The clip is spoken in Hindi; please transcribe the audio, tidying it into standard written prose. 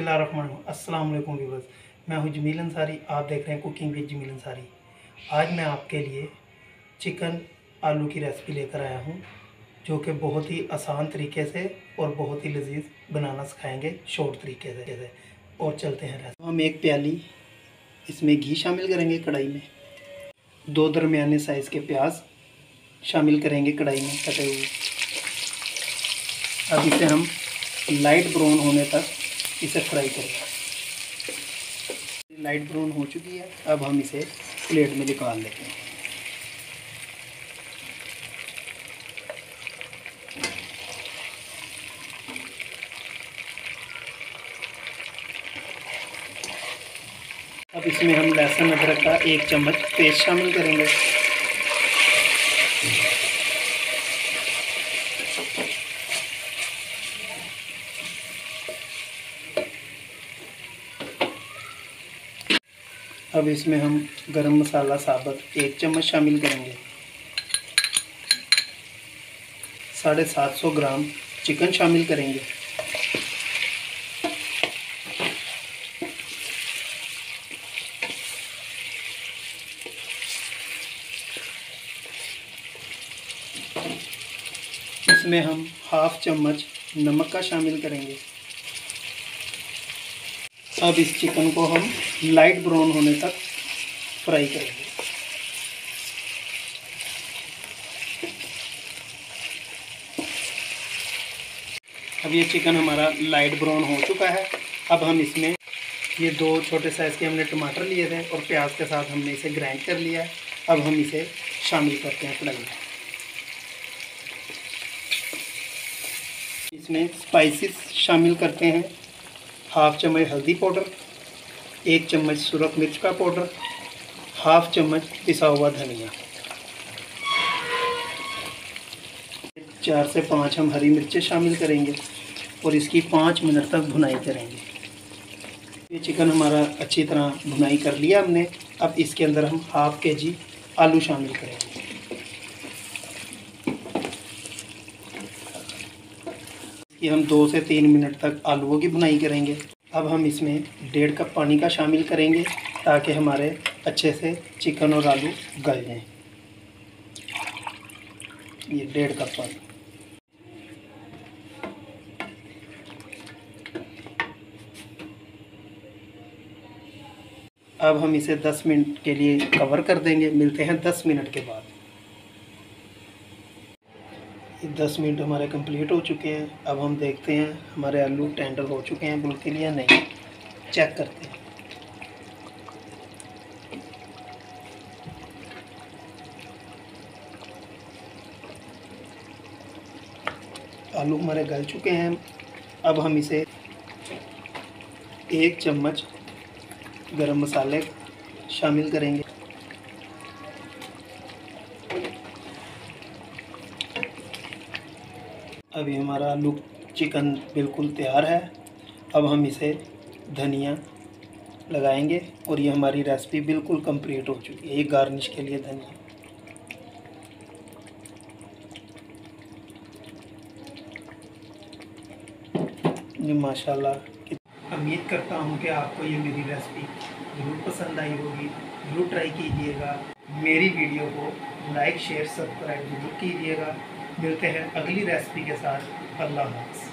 अस्सलाम वालेकुम व्यूअर्स, मैं हूं जमील अंसारी। आप देख रहे हैं कुकिंग विद जमील अंसारी। आज मैं आपके लिए चिकन आलू की रेसिपी लेकर आया हूं, जो कि बहुत ही आसान तरीके से और बहुत ही लजीज बनाना सिखाएंगे शॉर्ट तरीके से। और चलते हैं रेसिपी। हम एक प्याली इसमें घी शामिल करेंगे कढ़ाई में। 2 दरमियाने साइज़ के प्याज शामिल करेंगे कढ़ाई में कटे हुए। अब इसे हम लाइट ब्राउन होने तक इसे फ्राई करेंगे। लाइट ब्राउन हो चुकी है, अब हम इसे प्लेट में निकाल लेते हैं। अब इसमें हम लहसुन अदरक का 1 चम्मच पेस्ट शामिल करेंगे। अब इसमें हम गरम मसाला साबुत 1 चम्मच शामिल करेंगे। 750 ग्राम चिकन शामिल करेंगे। इसमें हम 1/2 चम्मच नमक का शामिल करेंगे। अब इस चिकन को हम लाइट ब्राउन होने तक फ्राई करेंगे। अब ये चिकन हमारा लाइट ब्राउन हो चुका है। अब हम इसमें ये 2 छोटे साइज़ के हमने टमाटर लिए थे और प्याज के साथ हमने इसे ग्राइंड कर लिया है। अब हम इसे शामिल करते हैं कढ़ाई में। इसमें स्पाइसेस शामिल करते हैं। 1/2 चम्मच हल्दी पाउडर, 1 चम्मच सुरख मिर्च का पाउडर, 1/2 चम्मच पिसा हुआ धनिया, 4 से 5 हम हरी मिर्चें शामिल करेंगे और इसकी 5 मिनट तक भुनाई करेंगे। ये चिकन हमारा अच्छी तरह भुनाई कर लिया हमने। अब इसके अंदर हम 1/2 kg आलू शामिल करेंगे। ये हम 2 से 3 मिनट तक आलूओं की भुनाई करेंगे। अब हम इसमें 1.5 कप पानी का शामिल करेंगे ताकि हमारे अच्छे से चिकन और आलू गल जाएं। ये 1.5 कप पानी। अब हम इसे 10 मिनट के लिए कवर कर देंगे। मिलते हैं 10 मिनट के बाद। 10 मिनट हमारे कंप्लीट हो चुके हैं। अब हम देखते हैं हमारे आलू टेंडर हो चुके हैं बिल्कुल या नहीं, चेक करते हैं। आलू हमारे गल चुके हैं। अब हम इसे 1 चम्मच गरम मसाले शामिल करेंगे। अभी हमारा आलू चिकन बिल्कुल तैयार है। अब हम इसे धनिया लगाएंगे और ये हमारी रेसिपी बिल्कुल कंप्लीट हो चुकी है। ये गार्निश के लिए धनिया। ये माशाल्लाह। उम्मीद करता हूँ कि आपको ये मेरी रेसिपी ज़रूर पसंद आई होगी। ज़रूर ट्राई कीजिएगा। मेरी वीडियो को लाइक शेयर सब्सक्राइब ज़रूर कीजिएगा। मिलते हैं अगली रेसिपी के साथ। अल्लाह हाफ़िज़।